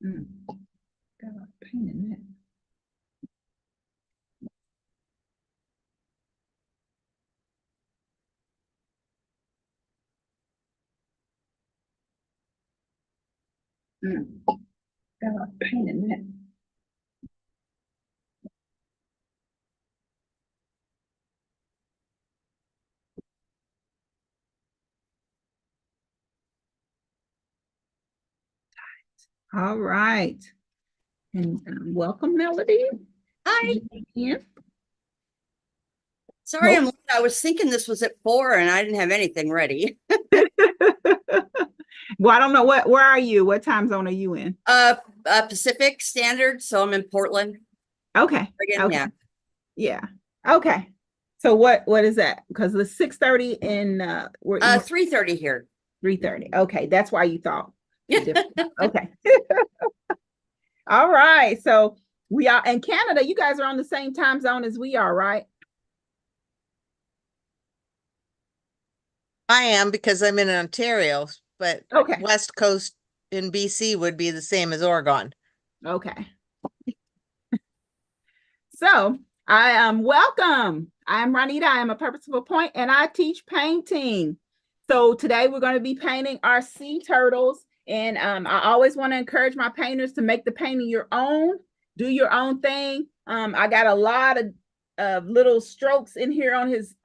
Mm. Got a lot of paint in that. Mm. Got a lot of paint in that. All right. And welcome, Melody. Hi. Yeah. Sorry, I'm late. I was thinking this was at 4 and I didn't have anything ready. Well, I don't know where are you? What time zone are you in? Pacific Standard, so I'm in Portland. Okay. Oregon, Okay. yeah. Yeah. Okay. So what is that? Because it's 6:30 in we're East 3:30 here. 3:30. Okay, that's why you thought. Okay. All right. So we are in Canada. You guys are on the same time zone as we are, right? I am because I'm in Ontario, but Okay. West Coast in BC would be the same as Oregon. Okay. So I am welcome. I'm Ronita. I am a Purposeful Point and I teach painting. So today we're going to be painting our sea turtles. And I always want to encourage my painters to make the painting your own, do your own thing. I got a lot of little strokes in here on his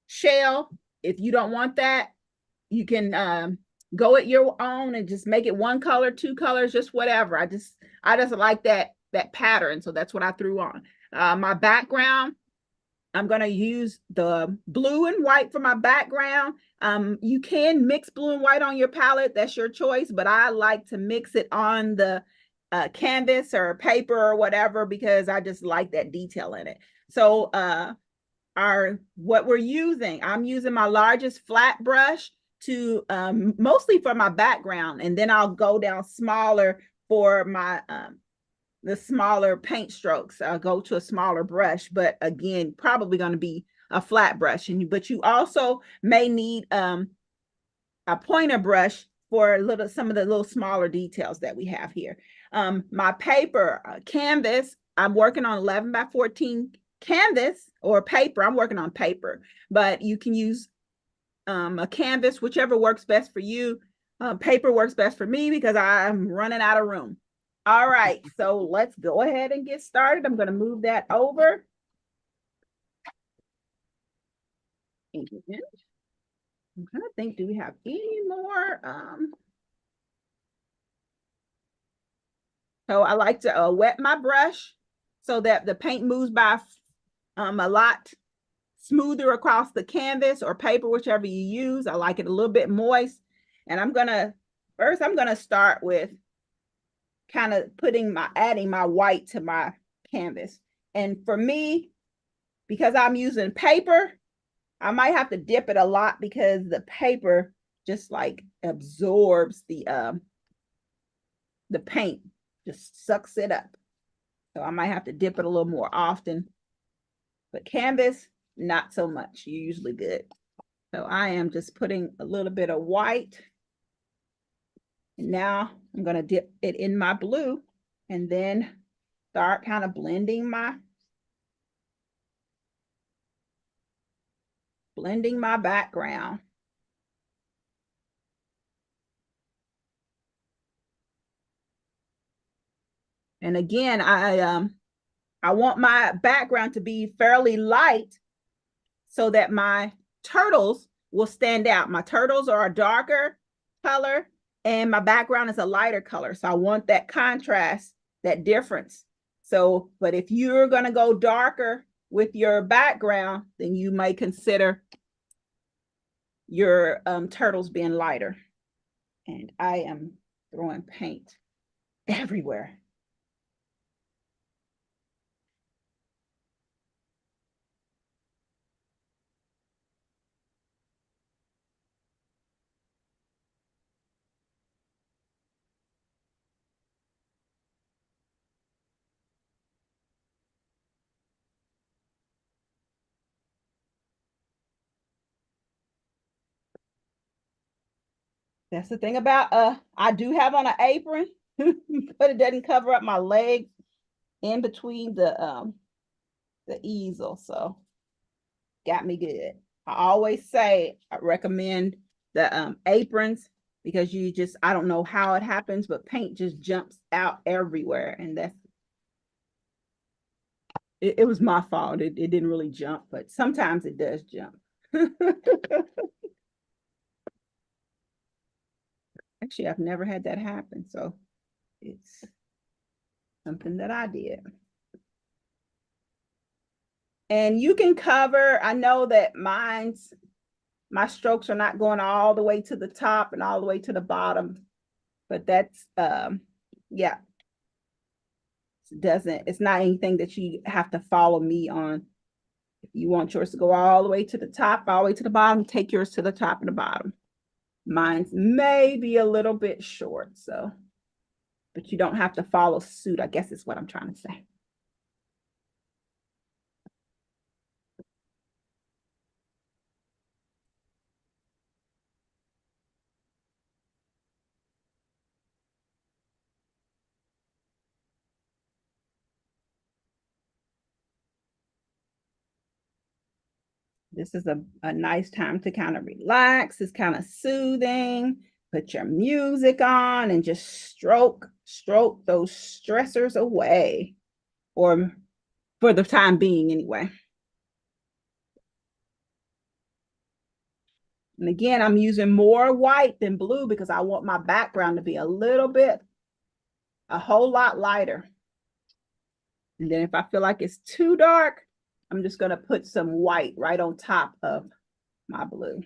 shell. If you don't want that, you can go at your own and just make it one color, two colors, just whatever. I just like that pattern, so that's what I threw on. My background, I'm going to use the blue and white for my background. You can mix blue and white on your palette, that's your choice, but I like to mix it on the canvas or paper or whatever because I just like that detail in it. So what we're using, I'm using my largest flat brush to mostly for my background, and then I'll go down smaller for my the smaller paint strokes. I'll go to a smaller brush, but again, probably going to be a flat brush. But you also may need a pointer brush for some of the little smaller details that we have here. My paper canvas, I'm working on 11 by 14 canvas or paper. I'm working on paper, but you can use a canvas, whichever works best for you. Paper works best for me because I'm running out of room. All right, so let's go ahead and get started. I'm going to move that over. I'm trying to think, do we have any more? So I like to wet my brush so that the paint moves by a lot smoother across the canvas or paper, whichever you use. I like it a little bit moist. And I'm going to start with kind of adding my white to my canvas. And for me, because I'm using paper, I might have to dip it a lot because the paper just like absorbs the paint, just sucks it up. So I might have to dip it a little more often. But canvas, not so much. You're usually good. So I am just putting a little bit of white. And now I'm going to dip it in my blue and then start kind of blending my background. And again, I want my background to be fairly light so that my turtles will stand out. My turtles are a darker color and my background is a lighter color. So I want that contrast, that difference. So, but if you're going to go darker with your background, then you may consider your turtles being lighter. And I am throwing paint everywhere. That's the thing about I do have on an apron but it doesn't cover up my legs in between the easel. So got me good. I always say I recommend the aprons because I don't know how it happens, but paint just jumps out everywhere. And it was my fault. It didn't really jump, but sometimes it does jump. Actually, I've never had that happen. So it's something that I did. And you can cover, I know that my strokes are not going all the way to the top and all the way to the bottom, but that's, yeah, it's not anything that you have to follow me on. If you want yours to go all the way to the top, all the way to the bottom, take yours to the top and the bottom. Mine's may be a little bit short, so, but you don't have to follow suit, I guess is what I'm trying to say. This is a nice time to kind of relax. It's kind of soothing. Put your music on and just stroke those stressors away, or for the time being anyway. And again, I'm using more white than blue because I want my background to be a whole lot lighter. And then if I feel like it's too dark, I'm just going to put some white right on top of my blue.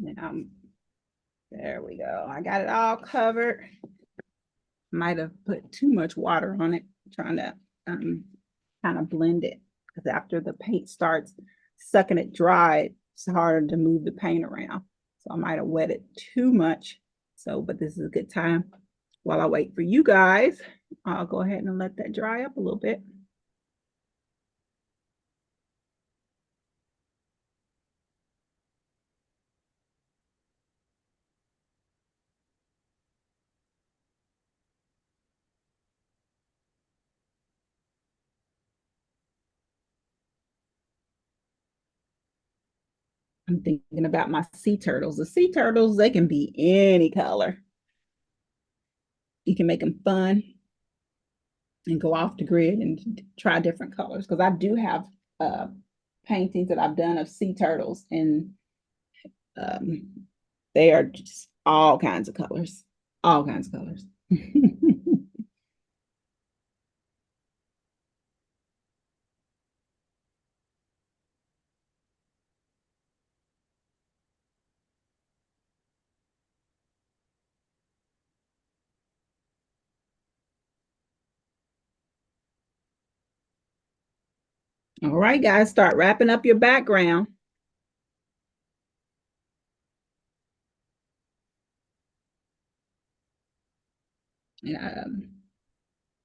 And there we go. I got it all covered. Might have put too much water on it, trying to kind of blend it. Because after the paint starts sucking it dry, it's harder to move the paint around. So I might have wet it too much. So, but this is a good time. While I wait for you guys, I'll go ahead and let that dry up a little bit. I'm thinking about my sea turtles. The sea turtles, they can be any color. You can make them fun and go off the grid and try different colors. Because I do have paintings that I've done of sea turtles, and they are just all kinds of colors, all kinds of colors. All right, guys, start wrapping up your background. And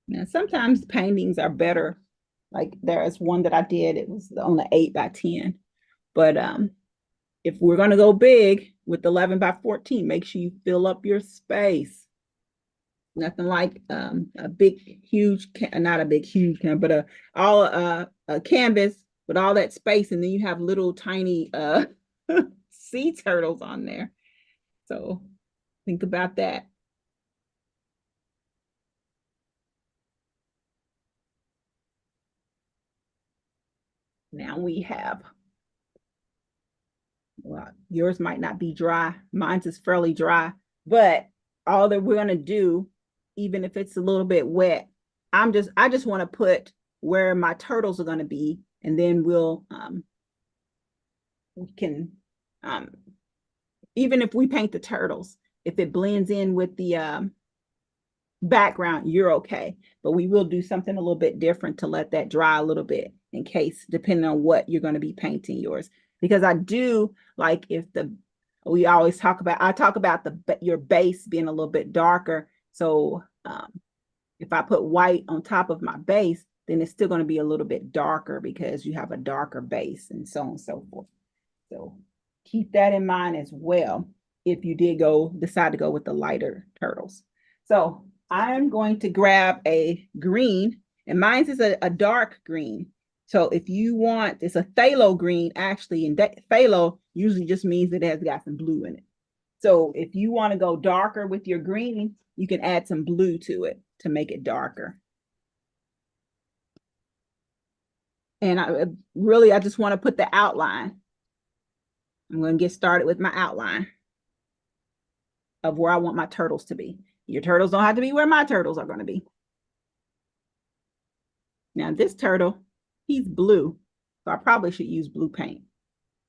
now sometimes paintings are better. Like there's one that I did, it was on the 8x10. But if we're gonna go big with 11x14, make sure you fill up your space. Nothing like a big, huge, not a big, huge, but a canvas with all that space, and then you have little tiny sea turtles on there. So think about that. Now we have, well, yours might not be dry. Mine's is fairly dry, but all that we're gonna do, even if it's a little bit wet, I just want to put where my turtles are gonna be, and then we can, even if we paint the turtles, if it blends in with the background, you're okay. But we will do something a little bit different to let that dry a little bit in case, depending on what you're going to be painting yours. Because I do like if we always talk about, I talk about your base being a little bit darker. So if I put white on top of my base, then it's still going to be a little bit darker because you have a darker base and so on and so forth. So keep that in mind as well if you did decide to go with the lighter turtles. So I'm going to grab a green, and mine is a dark green. So if you want, it's a phthalo green actually, and phthalo usually just means it has got some blue in it. So if you want to go darker with your green, you can add some blue to it to make it darker. And I just want to put the outline. I'm going to get started with my outline of where I want my turtles to be. Your turtles don't have to be where my turtles are going to be. Now this turtle, he's blue, so I probably should use blue paint.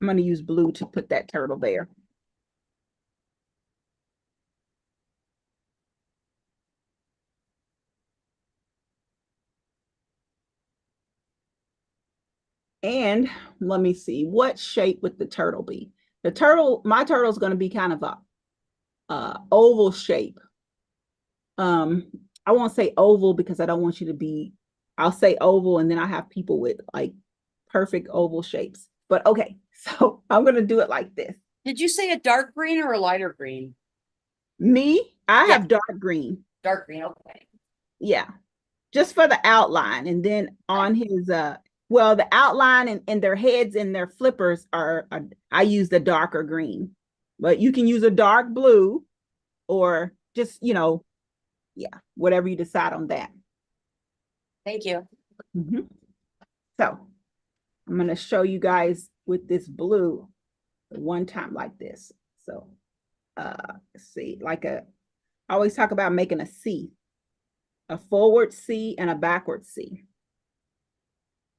I'm going to use blue to put that turtle there. And let me see, what shape would the turtle be? My turtle is going to be kind of a oval shape. I won't say oval because I don't want you to be, I'll say oval and then I have people with like perfect oval shapes. But okay, so I'm going to do it like this. Did you say a dark green or a lighter green? I have dark green. Dark green, okay. Yeah, just for the outline. And then on his, well, the outline and their heads and their flippers I use the darker green. But you can use a dark blue or just, yeah, whatever you decide on that. Thank you. So I'm going to show you guys with this blue one time like this. So let's see, I always talk about making a C, a forward C and a backward C.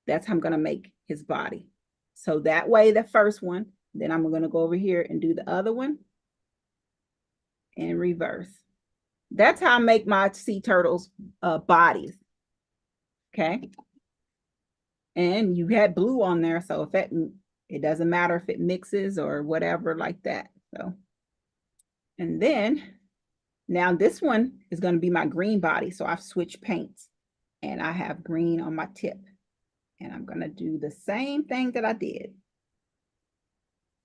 That's how I'm going to make his body. So that way, the first one, then I'm going to go over here and do the other one and reverse. That's how I make my sea turtles bodies. Okay. And you had blue on there, so if it doesn't matter if it mixes or whatever like that. So, and then now this one is going to be my green body. So I've switched paints and I have green on my tip. And I'm going to do the same thing that I did.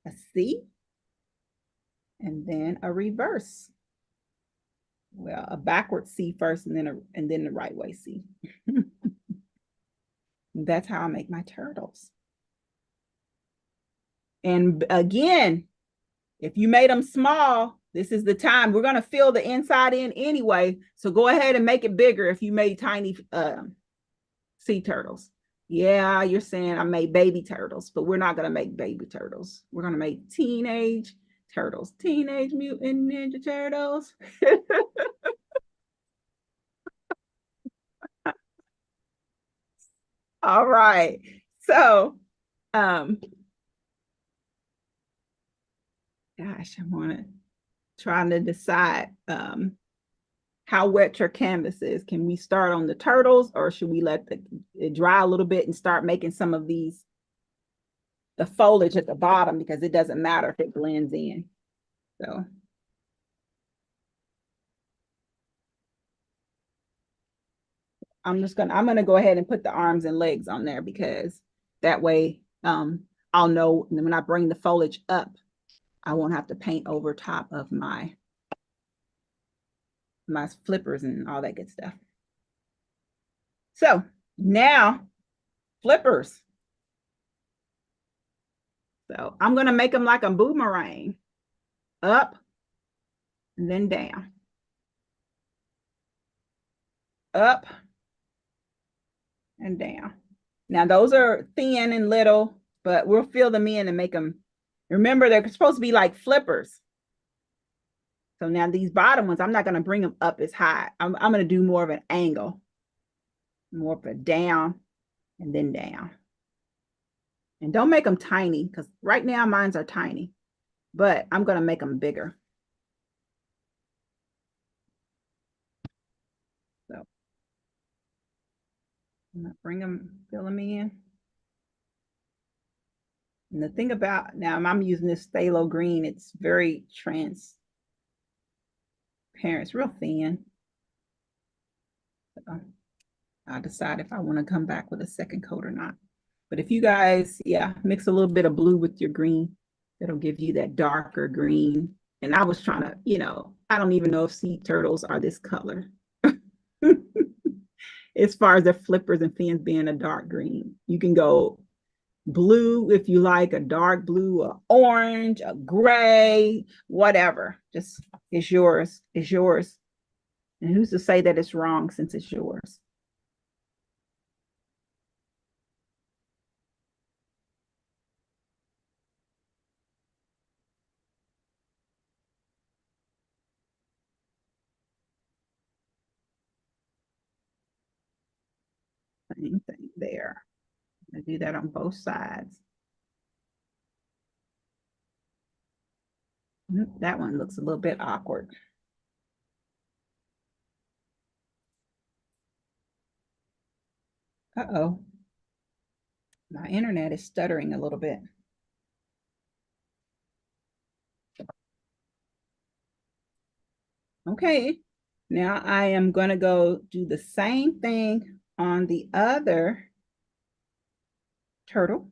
A C and then a reverse. Well, a backward C first and then the right way C. That's how I make my turtles. And again, if you made them small, this is the time. We're going to fill the inside in anyway. So go ahead and make it bigger if you made tiny sea turtles. Yeah, you're saying I made baby turtles, but we're not going to make baby turtles. We're going to make teenage turtles, Teenage Mutant Ninja Turtles. All right. So, gosh, trying to decide how wet your canvas is. Can we start on the turtles or should we let it dry a little bit and start making some of the foliage at the bottom, because it doesn't matter if it blends in. So I'm going to go ahead and put the arms and legs on there because that way I'll know when I bring the foliage up, I won't have to paint over top of my flippers and all that good stuff. So now flippers. So I'm going to make them like a boomerang, up and then down, up and down. Now those are thin and little, but we'll fill them in and make them. Remember, they're supposed to be like flippers. So now these bottom ones, I'm not going to bring them up as high. I'm going to do more of an angle, more of a down and then down. And don't make them tiny, because right now mines are tiny, but I'm going to make them bigger. So I'm going to bring them, fill them in. And the thing about, now I'm using this phthalo green, it's very transparent, it's real thin. So I'll decide if I want to come back with a second coat or not. But if you guys, yeah, mix a little bit of blue with your green, it'll give you that darker green. And I was trying to, you know, I don't even know if sea turtles are this color. As far as the flippers and fins being a dark green, you can go blue if you like, a dark blue, a orange, a gray, whatever. Just it's yours. It's yours. And who's to say that it's wrong since it's yours? Same thing there. I do that on both sides. That one looks a little bit awkward. Uh-oh. My internet is stuttering a little bit. Okay, now I am going to go do the same thing on the other turtle.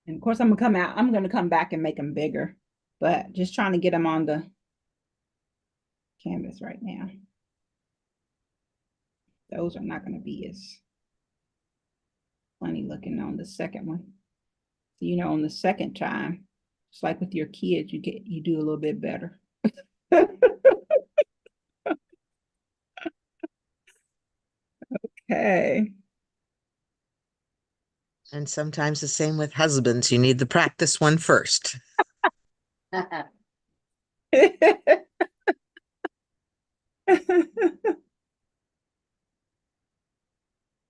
And of course, I'm going to come back and make them bigger, but just trying to get them on the canvas right now. Those are not going to be as funny looking on the second one. So, you know, on the second time, it's like with your kids, you do a little bit better. Okay. And sometimes the same with husbands. You need the practice one first.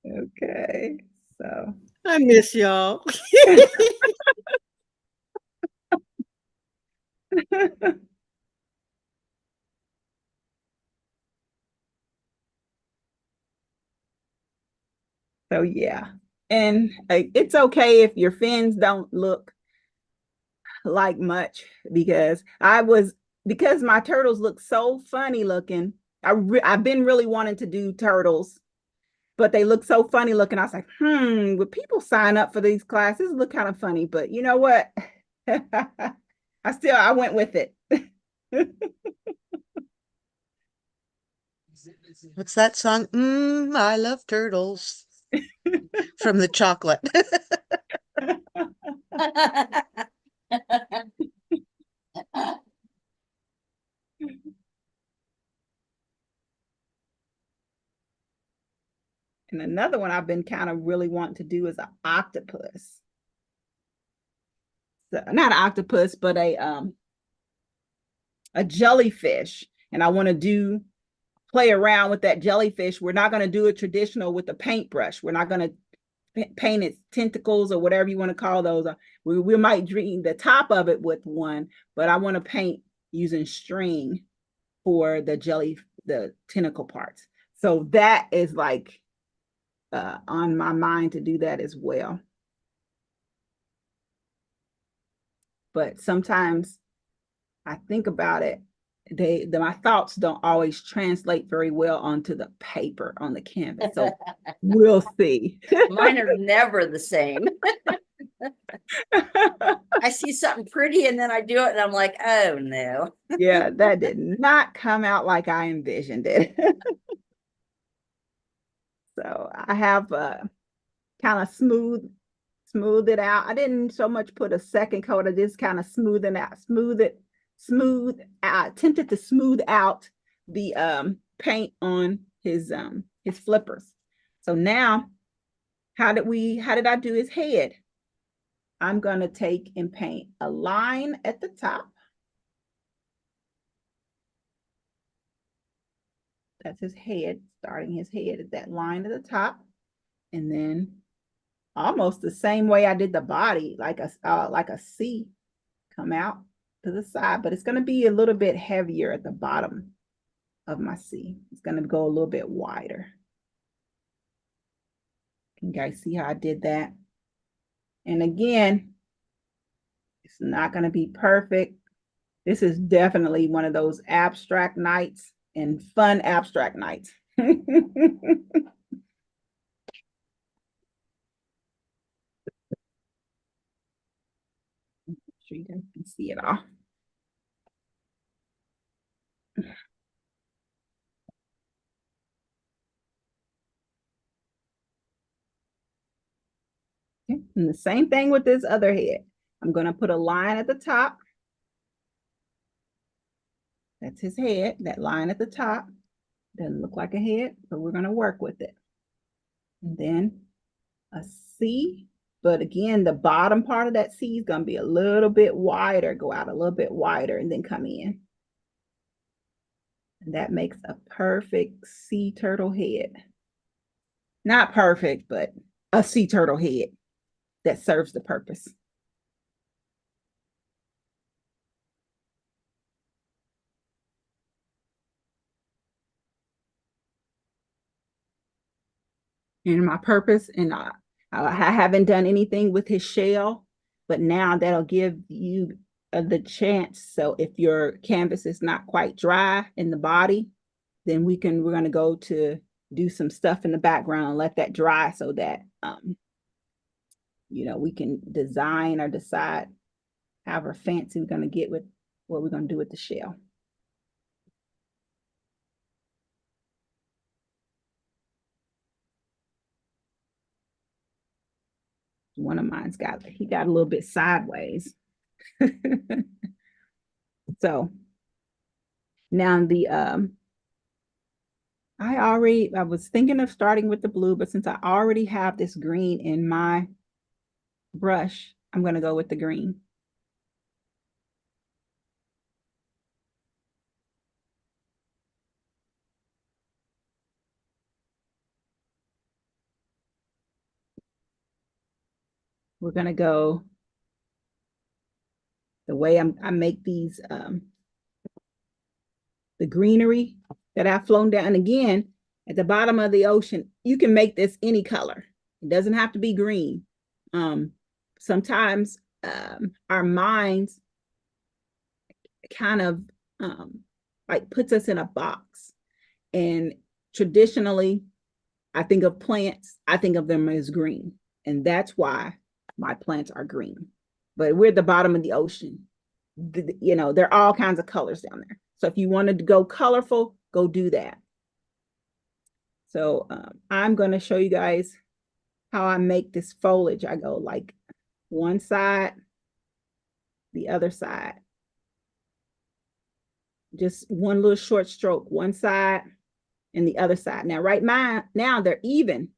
Okay, so I miss y'all. so yeah, and it's okay if your fins don't look like much, because because my turtles look so funny looking. I've been really wanting to do turtles, but they look so funny looking. I was like, would people sign up for these classes? Look kind of funny, but you know what? I went with it. What's that song? I love turtles. From the chocolate. And another one I've been kind of really wanting to do is an octopus. So, not an octopus, but a jellyfish. And I want to play around with that jellyfish. We're not going to do it traditional with a paintbrush. We're not going to paint its tentacles or whatever you want to call those. We might dream the top of it with one, but I want to paint using string for the tentacle parts. So that is like on my mind to do that as well. But sometimes I think about it, my thoughts don't always translate very well onto the paper on the canvas. So we'll see. Mine are never the same. I see something pretty and then I do it and I'm like, oh no. Yeah, that did not come out like I envisioned it. So I have kind of smooth it out. I didn't so much put a second coat. I just kind of smooth out, attempted to smooth out the paint on his flippers. So now, how did I do his head? I'm going to take and paint a line at the top. That's his head, starting his head at that line at the top. And then almost the same way I did the body, like a C come out to the side, but it's going to be a little bit heavier at the bottom of my C. It's going to go a little bit wider. Can you guys see how I did that? And again, it's not going to be perfect. This is definitely one of those abstract nights and fun abstract nights. Sure you guys can see it all. Okay. And the same thing with this other head. I'm going to put a line at the top. That's his head, that line at the top. Doesn't look like a head, but we're going to work with it. And then a C, but again, the bottom part of that C is going to be a little bit wider, go out a little bit wider and then come in. And that makes a perfect sea turtle head. Not perfect, but a sea turtle head that serves the purpose. And my purpose, and I haven't done anything with his shell, but now that'll give you the chance. So if your canvas is not quite dry in the body, then we're going to go to do some stuff in the background and let that dry so that, we can design or decide however fancy we're going to get with what we're going to do with the shell. One of mine's he got a little bit sideways. So now I was thinking of starting with the blue, but since I already have this green in my brush, I'm going to go with the green. We're going to go the way I make these, the greenery that I've flown down. And again, at the bottom of the ocean, you can make this any color. It doesn't have to be green. Sometimes our minds kind of like puts us in a box. And traditionally, I think of plants, I think of them as green. And that's why my plants are green. But we're at the bottom of the ocean. There are all kinds of colors down there. So if you wanted to go colorful, go do that. So I'm going to show you guys how I make this foliage. I go like one side, the other side. Just one little short stroke, one side and the other side. Now, now they're even.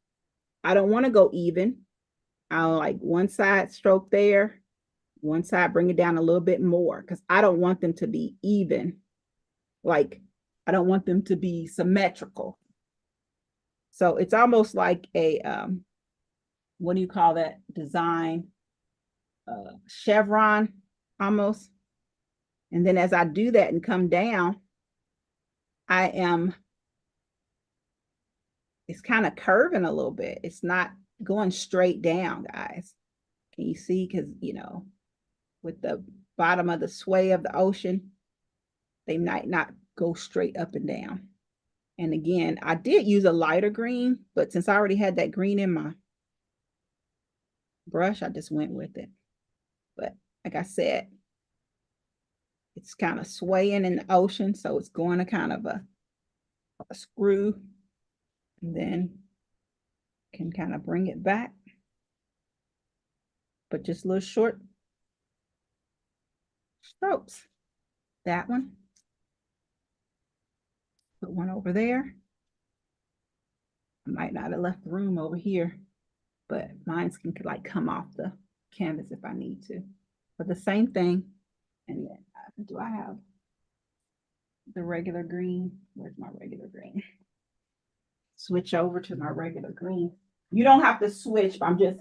I don't want to go even. I'll like one side stroke there, one side, bring it down a little bit more because I don't want them to be even. Like, I don't want them to be symmetrical. So it's almost like a, what do you call that design? Chevron almost. And then as I do that and come down, it's kind of curving a little bit. It's not going straight down, guys. Can you see? Because, with the bottom of the sway of the ocean, they might not go straight up and down. And again, I did use a lighter green, but since I already had that green in my brush, I just went with it. But like I said, it's kind of swaying in the ocean, so it's going to kind of a screw, and then can kind of bring it back. but just little short strokes. That one. Put one over there. I might not have left room over here, but mine can like come off the canvas if I need to. But the same thing. And then do I have the regular green? Where's my regular green? Switch over to my regular green. You don't have to switch, but I'm just,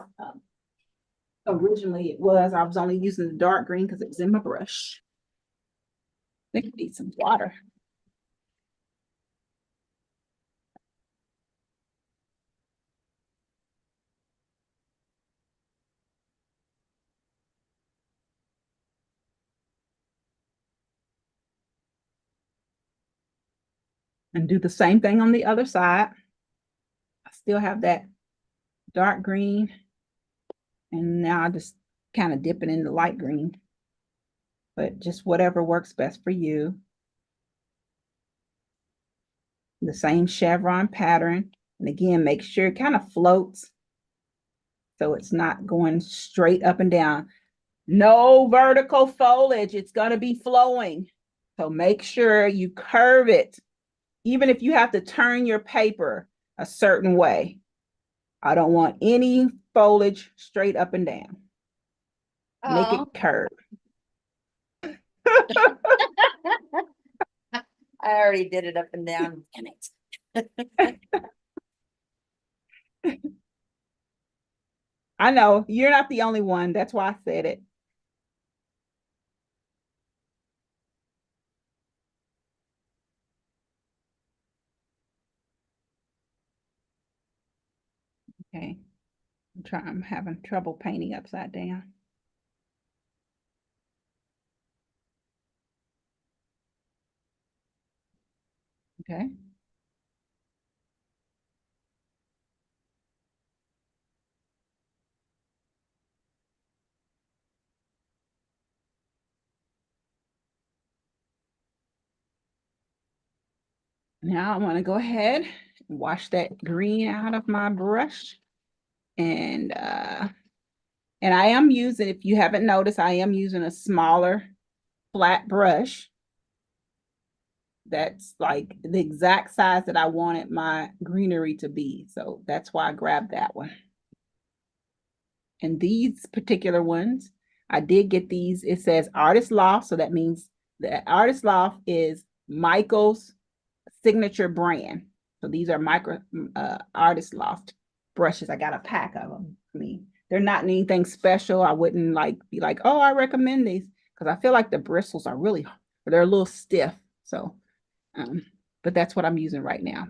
originally I was only using the dark green because it was in my brush. I think I need some water. And do the same thing on the other side. I still have that dark green. And now I just kind of dip it in the light green. But just whatever works best for you. The same chevron pattern. And again, make sure it kind of floats. So it's not going straight up and down. No vertical foliage. It's going to be flowing. So make sure you curve it. Even if you have to turn your paper a certain way. I don't want any foliage straight up and down. Make it curve. I already did it up and down. Damn it. I know you're not the only one. That's why I said it. Okay. I'm having trouble painting upside down. Okay. Now I want to go ahead and wash that green out of my brush. And I am using, if you haven't noticed, I am using a smaller flat brush. That's like the exact size that I wanted my greenery to be. So that's why I grabbed that one. And these particular ones, I did get these. It says Artist Loft. So that means the Artist Loft is Michael's signature brand. So these are Artist Loft brushes. I got a pack of them. I mean, they're not anything special. I wouldn't be like, oh, I recommend these, because I feel like the bristles are they're a little stiff. So, but that's what I'm using right now.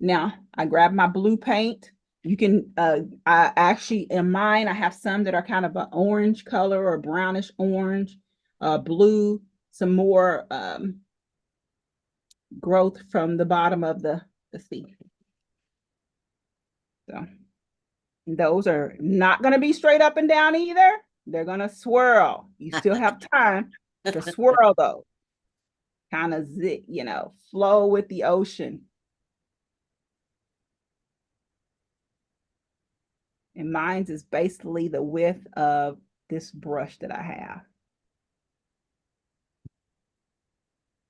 Now I grab my blue paint. You can, I actually, in mine, I have some that are kind of an orange color or brownish orange, blue, some more growth from the bottom of the seed. So those are not going to be straight up and down either. They're going to swirl. You still have time to swirl those. Kind of, flow with the ocean. And mine's is basically the width of this brush that I have.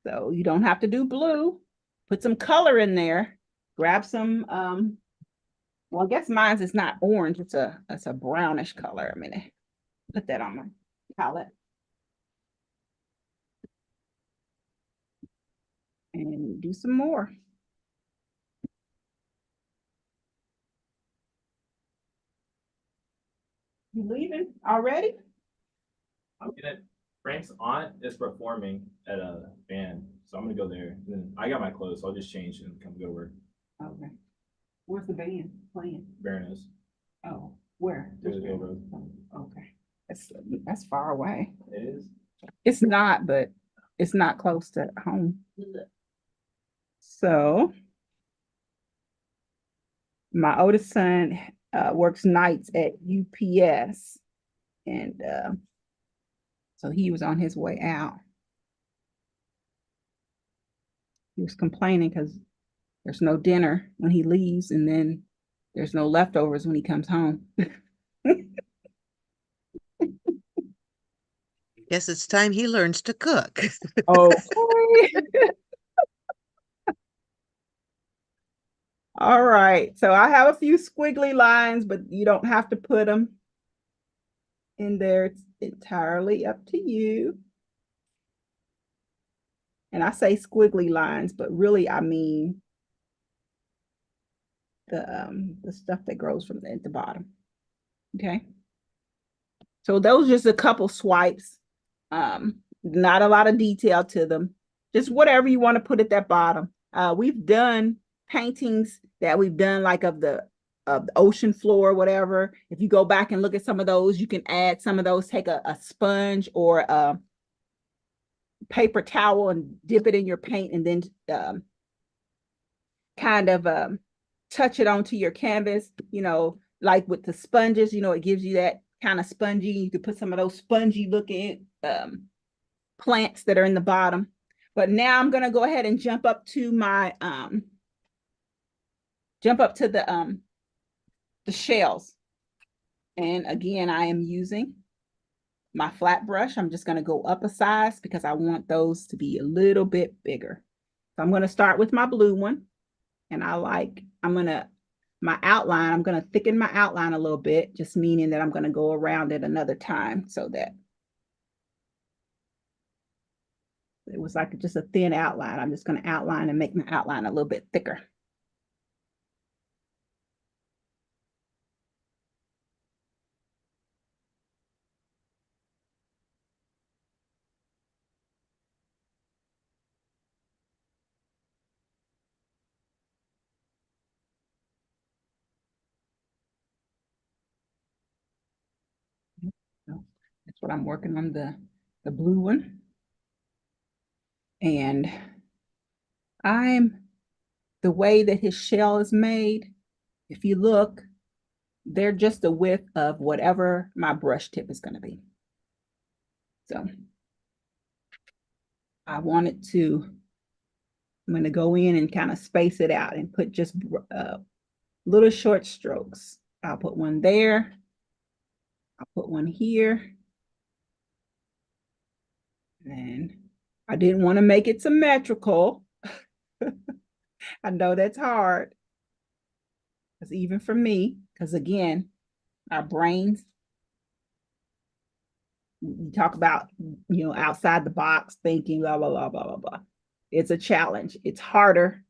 So you don't have to do blue. Put some color in there. Grab some, well, I guess mine's is not orange. It's a brownish color. I'm gonna put that on my palette. And do some more. You leaving already? I'm gonna. Frank's aunt is performing at a band, so I'm gonna go there. And then I got my clothes, so I'll just change and come go to work. Okay. Where's the band playing? Baroness. Oh, where? Taylor Road. Okay. That's far away. It is. It's not, but it's not close to home. So my oldest son works nights at UPS, and so he was on his way out. He was complaining because there's no dinner when he leaves, and then There's no leftovers when he comes home. Guess it's time he learns to cook. Okay. All right. So I have a few squiggly lines, but you don't have to put them in there. It's entirely up to you. And I say squiggly lines, but really I mean the stuff that grows from at the bottom. Okay. So those just a couple swipes. Not a lot of detail to them. Just whatever you want to put at that bottom. We've done paintings that we've done like of the ocean floor, whatever. If you go back and look at some of those, you can add some of those, take a sponge or a paper towel and dip it in your paint and then kind of touch it onto your canvas, you know, like with the sponges, you know, it gives you that kind of spongy. You could put some of those spongy looking plants that are in the bottom. But now I'm going to go ahead and jump up to my the shells. And again, I am using my flat brush. I'm just going to go up a size because I want those to be a little bit bigger. So I'm going to start with my blue one. And my outline, I'm going to thicken my outline a little bit, just meaning that I'm going to go around it another time so that it was like just a thin outline. I'm just going to outline and make my outline a little bit thicker. So that's what I'm working on, the blue one. And the way that his shell is made, if you look, they're just the width of whatever my brush tip is going to be. So I'm going to go in and kind of space it out and put just little short strokes. I'll put one there. I'll put one here. And I didn't want to make it symmetrical. I know that's hard. Because even for me, because again, our brains, we talk about, you know, outside the box thinking, blah, blah, blah, blah, blah, blah. It's a challenge. It's harder.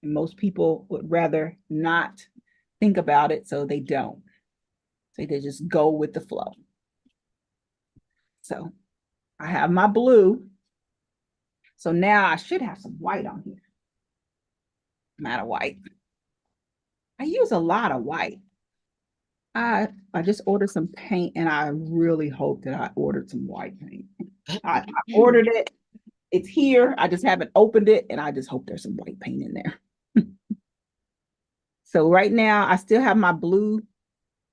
And most people would rather not think about it, so they don't. So they just go with the flow. So I have my blue. So now I should have some white on here. Matte white. I use a lot of white. I just ordered some paint and I really hope that I ordered some white paint. I ordered it. It's here. I just haven't opened it and I just hope there's some white paint in there. So right now I still have my blue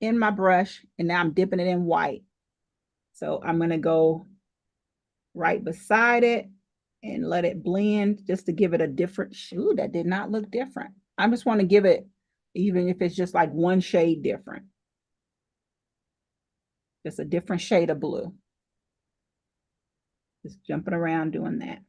in my brush and now I'm dipping it in white. So I'm going to go right beside it and let it blend just to give it a different, shoot, that did not look different. I just want to give it, even if it's just like one shade different. Just a different shade of blue. Just jumping around doing that.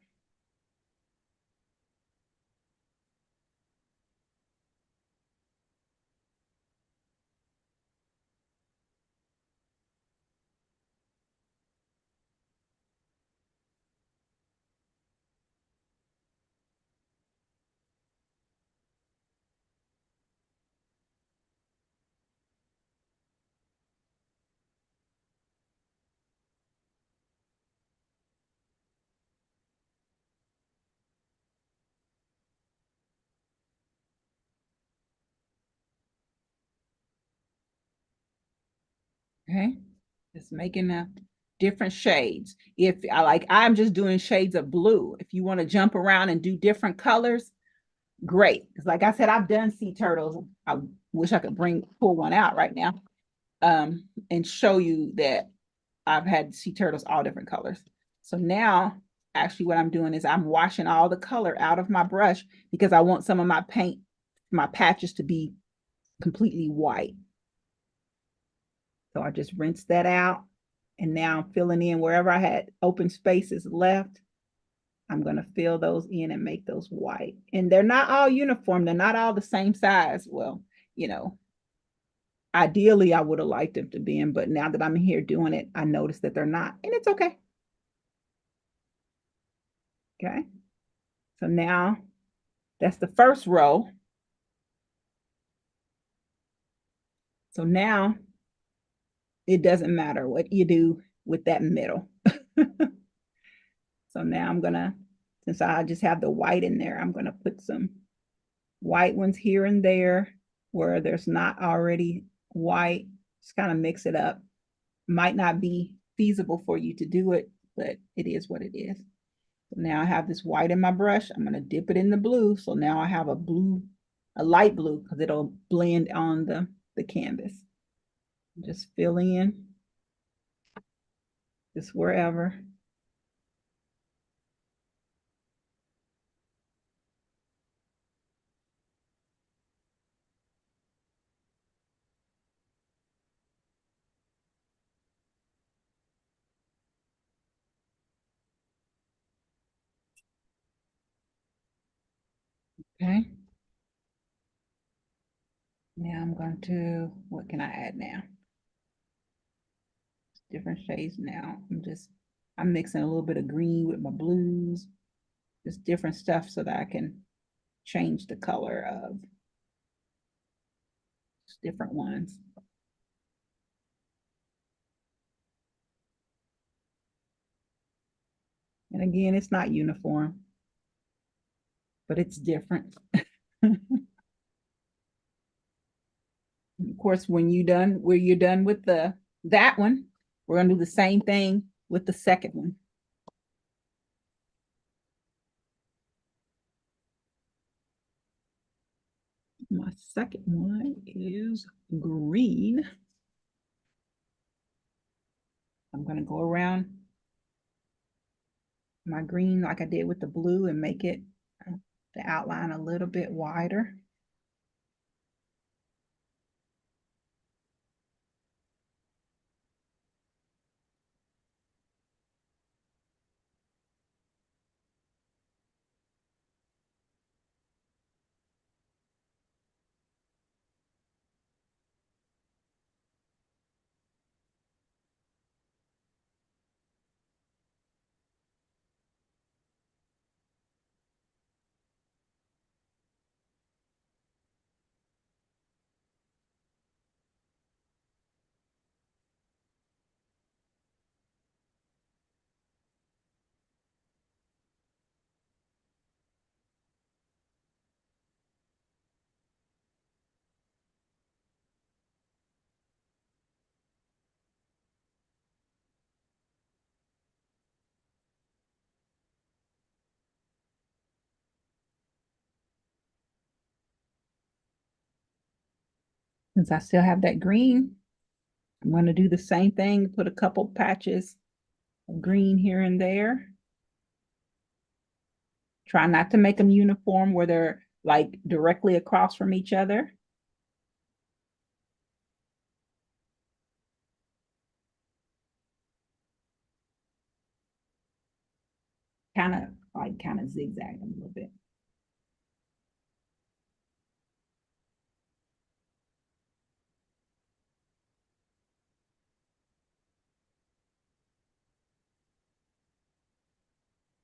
Okay, just making a different shades. If I like, I'm just doing shades of blue. If you want to jump around and do different colors, great. Because like I said, I've done sea turtles. I wish I could pull one out right now and show you that I've had sea turtles all different colors. So now, actually what I'm doing is I'm washing all the color out of my brush because I want some of my paint, my patches to be completely white. So I just rinsed that out. And now I'm filling in wherever I had open spaces left. I'm going to fill those in and make those white. And they're not all uniform. They're not all the same size. Well, you know, ideally I would have liked them to be in, but now that I'm here doing it, I noticed that they're not, and it's okay. Okay. So now that's the first row. So now it doesn't matter what you do with that middle. So now I'm gonna, since I just have the white in there, I'm gonna put some white ones here and there where there's not already white. Just kind of mix it up. Might not be feasible for you to do it, but it is what it is. So now I have this white in my brush. I'm gonna dip it in the blue. So now I have a blue, a light blue, because it'll blend on the canvas. Just fill in just wherever. Okay. Now I'm going to, what can I add now? Different shades now. I'm mixing a little bit of green with my blues, just different stuff so that I can change the color of different ones. And again, it's not uniform, but it's different. Of course, when you're done with that one, we're gonna do the same thing with the second one. My second one is green. I'm gonna go around my green like I did with the blue and make it the outline a little bit wider. Since I still have that green, I'm going to do the same thing, put a couple patches of green here and there. Try not to make them uniform where they're like directly across from each other. Kind of zigzag them a little bit.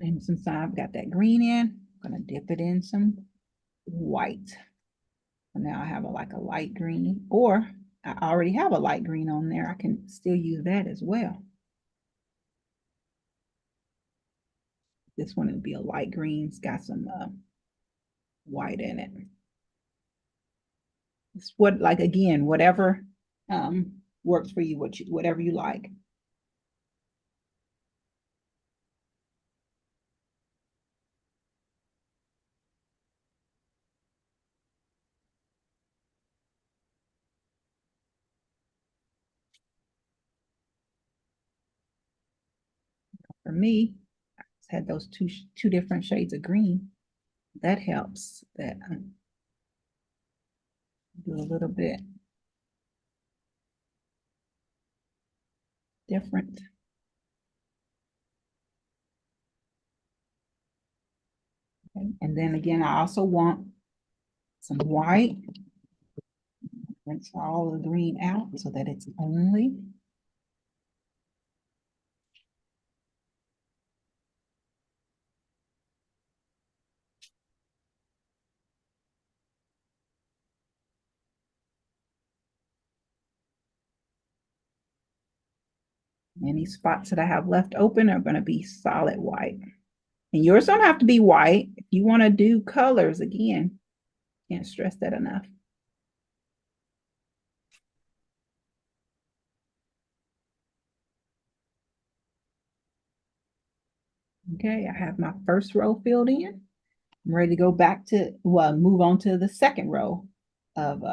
And since I've got that green in, I'm gonna dip it in some white. And now I have like a light green, or I already have a light green on there. I can still use that as well. This one will be a light green. It's got some white in it. It's what, like, again, whatever works for you, whatever you like. For me, I just had those two different shades of green. That helps. That Do a little bit different. Okay. And then again, I also want some white. Rinse all the green out so that it's only any spots that I have left open are going to be solid white. And yours don't have to be white. If you want to do colors again, can't stress that enough. Okay, I have my first row filled in. I'm ready to go back to, well, move on to the second row of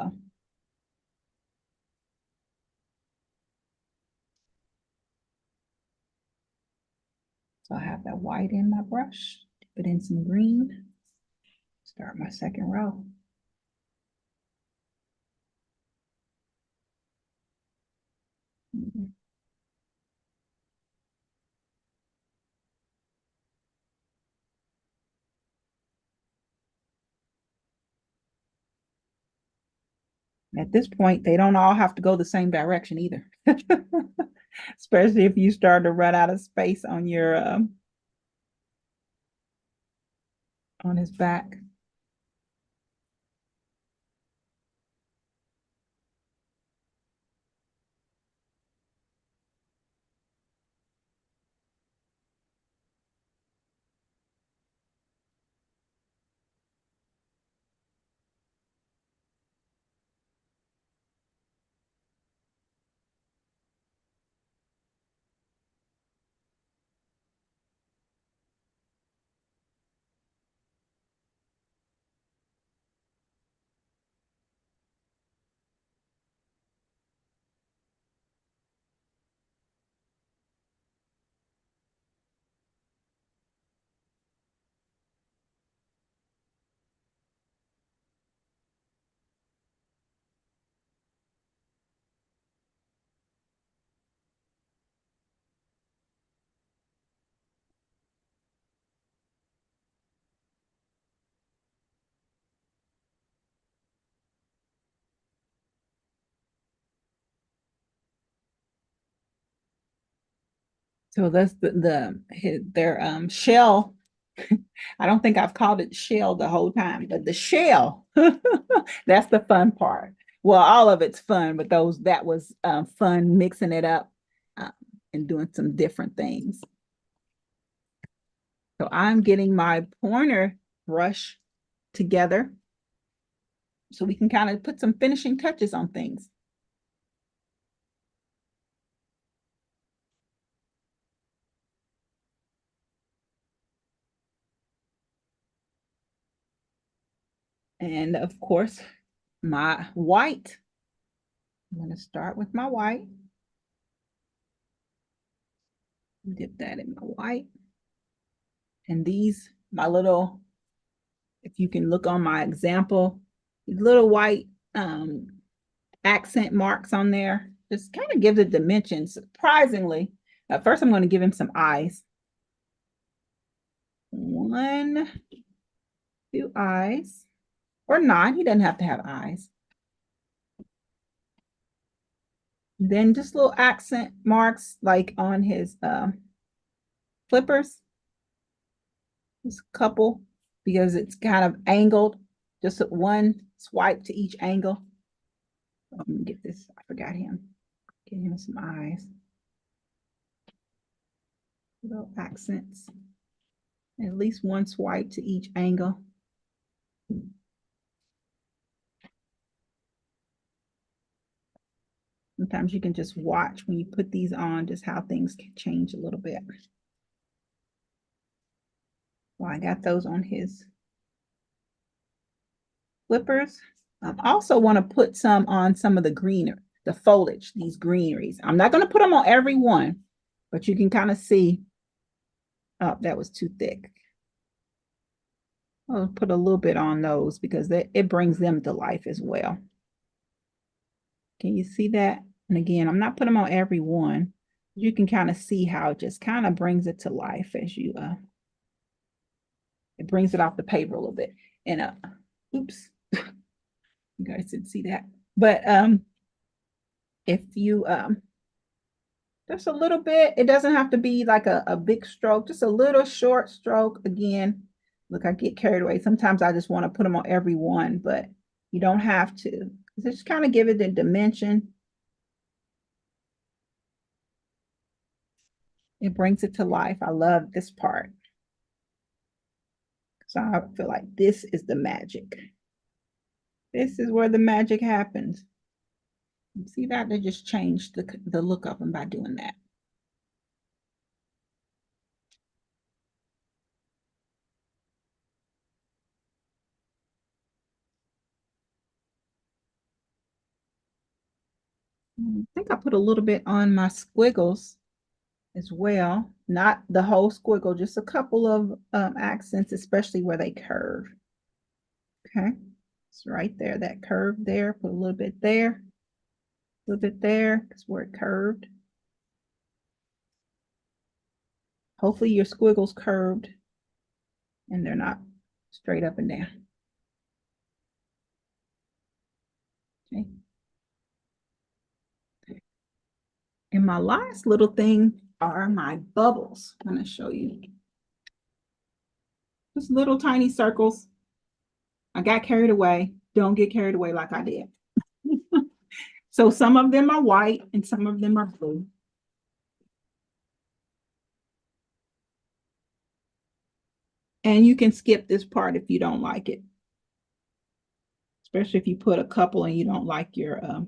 so I have that white in my brush, dip it in some green, start my second row. At this point, they don't all have to go the same direction either. Especially if you start to run out of space on your on his back. So that's their shell. I don't think I've called it shell the whole time, but the shell, that's the fun part. Well, all of it's fun, but that was fun mixing it up uh, and doing some different things. So I'm getting my pointer brush together so we can kind of put some finishing touches on things. And of course, my white. I'm going to start with my white. Dip that in my white. And these, my little, if you can look on my example, these little white accent marks on there, just kind of gives it dimension. Surprisingly, at first I'm going to give him some eyes. 1, 2 eyes, or not. He doesn't have to have eyes. Then just little accent marks like on his flippers. Just a couple, because it's kind of angled. Just one swipe to each angle. Let me get this. I forgot him. Get him some eyes. Little accents. At least one swipe to each angle. Sometimes you can just watch when you put these on just how things can change a little bit. Well, I got those on his flippers. I also want to put some on some of the foliage, these greeneries. I'm not going to put them on every one, but you can kind of see. Oh, that was too thick. I'll put a little bit on those because it brings them to life as well. Can you see that? And again, I'm not putting them on every one. You can kind of see how it just kind of brings it to life as you it brings it off the paper a little bit. And oops, you guys didn't see that. But if you just a little bit, it doesn't have to be like a big stroke, just a little short stroke. Again, look, I get carried away. Sometimes I just want to put them on every one, but you don't have to. Just kind of give it the dimension. It brings it to life. I love this part. So I feel like this is the magic. This is where the magic happens. See that? They just changed the look of them by doing that. I think I put a little bit on my squiggles as well. Not the whole squiggle, just a couple of accents, especially where they curve. Okay, it's right there, that curve there. Put a little bit there, a little bit there, because where it curved. Hopefully your squiggles curved and they're not straight up and down. Okay. And my last little thing are my bubbles. I'm going to show you. Just little tiny circles. I got carried away. Don't get carried away like I did. So some of them are white and some of them are blue. And you can skip this part if you don't like it. Especially if you put a couple and you don't like your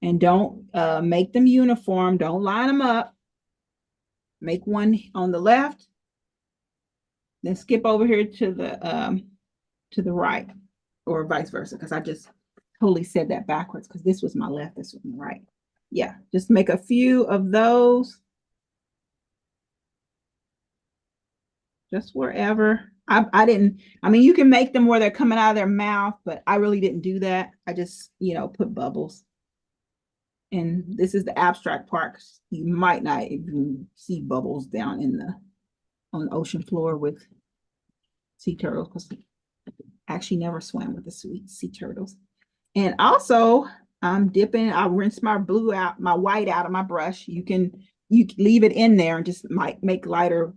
and don't make them uniform. Don't line them up. Make one on the left, then skip over here to the right, or vice versa, because I just totally said that backwards, because this was my left, this was my right. Yeah, just make a few of those. Just wherever. I didn't, I mean, you can make them where they're coming out of their mouth, but I really didn't do that. I just, put bubbles. And this is the abstract part. You might not even see bubbles down on the ocean floor with sea turtles, because I actually never swam with the sea turtles. And also, I'm dipping, I rinse my white out of my brush. You can leave it in there and just might make lighter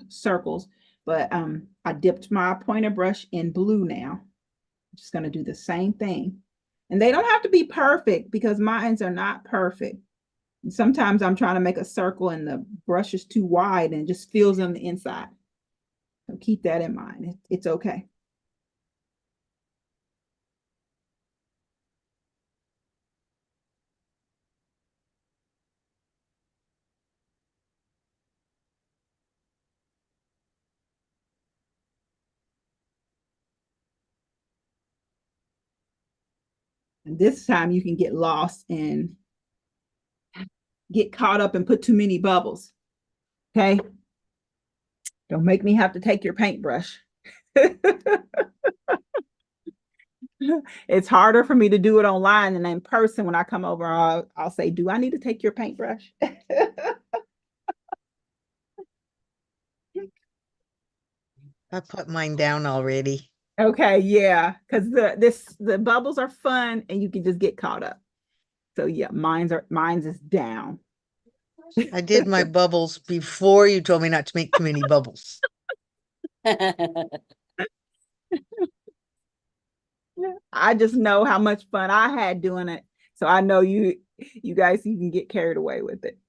circles. But I dipped my pointer brush in blue now. I'm just going to do the same thing. And they don't have to be perfect, because mines are not perfect. And sometimes I'm trying to make a circle and the brush is too wide and it just fills on the inside. So keep that in mind. It's okay. And this time you can get lost and get caught up and put too many bubbles. Okay. Don't make me have to take your paintbrush. It's harder for me to do it online than in person. When I come over, I'll say, do I need to take your paintbrush? I put mine down already. Okay, yeah, because the bubbles are fun and you can just get caught up. So yeah, mine's is down. I did my bubbles before you told me not to make too many bubbles. I just know how much fun I had doing it. So I know you guys, you can get carried away with it.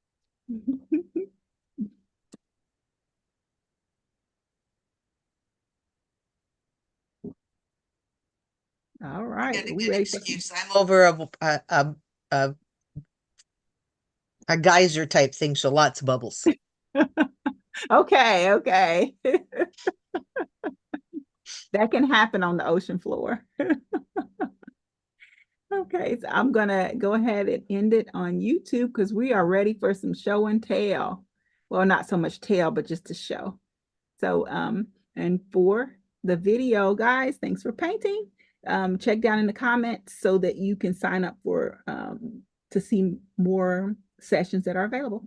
All right. Get a We good ready excuse. I'm over a geyser type thing, so lots of bubbles. Okay. That can happen on the ocean floor. Okay, so I'm gonna go ahead and end it on YouTube, because we are ready for some show and tell. Well, not so much tell, but just to show. So, and for the video, guys. Thanks for painting. Check down in the comments so that you can sign up for to see more sessions that are available.